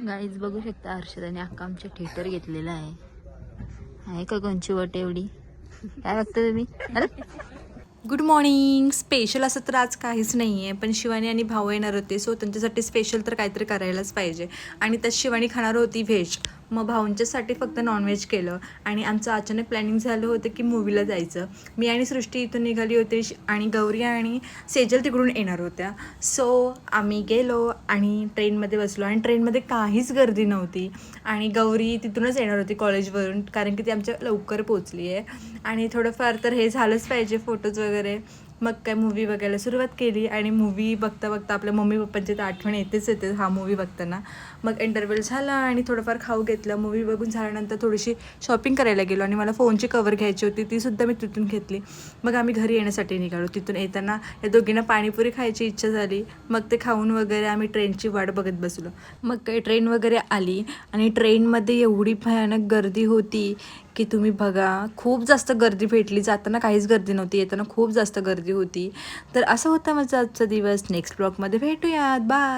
Guys बघू शकता हर्षदाने अक्का आमच्या थिएटर घेतलेला आहे का कोणची वट एवढी काय बघता तुम्ही? अरे गुड मॉर्निंग. स्पेशल असं तर आज काहीच नाही आहे, पण शिवानी आणि भाऊ येणार होते, सो त्यांच्यासाठी स्पेशल तर काहीतरी करायलाच पाहिजे. आणि त्यात शिवानी खाणार होती व्हेज, मग भाऊंच्यासाठी फक्त नॉनव्हेज केलं. आणि आमचं अचानक प्लॅनिंग झालं होतं की मूवीला जायचं. मी आणि सृष्टी इथून निघाली होती आणि गौरी आणि सेजल तिकडून येणार होत्या. सो आम्ही गेलो आणि ट्रेनमध्ये बसलो आणि ट्रेनमध्ये काहीच गर्दी नव्हती. आणि गौरी तिथूनच येणार होती कॉलेजवरून, कारण की ती आमच्या लवकर पोचली आहे. आणि थोडंफार तर हे झालंच पाहिजे, फोटोज वगैरे. मग काय मूवी बघायला सुरुवात केली आणि मूवी बघता बघता आपल्या मम्मी पप्पांची तर आठवण येतेच येते हा मूवी बघताना. मग इंटरव्हल झाला आणि थोडंफार खाऊ घेतलं. मूवी बघून झाल्यानंतर थोडीशी शॉपिंग करायला गेलो आणि मला फोनची कवर घ्यायची होती, तीसुद्धा मी तिथून घेतली. मग आम्ही घरी येण्यासाठी निघालो. तिथून येताना या दोघींना पाणीपुरी खायची इच्छा झाली. मग ते खाऊन वगैरे आम्ही ट्रेनची वाट बघत बसलो. मग काही ट्रेन वगैरे आली आणि ट्रेनमध्ये एवढी भयानक गर्दी होती की तुम्ही बघा, खूप जास्त गर्दी भेटली. जाताना काहीच गर्दी नव्हती, येताना खूप जास्त गर्दी होती. तर असं होता माझा आजचा दिवस. नेक्स्ट ब्लॉगमध्ये भेटूयात. बाय.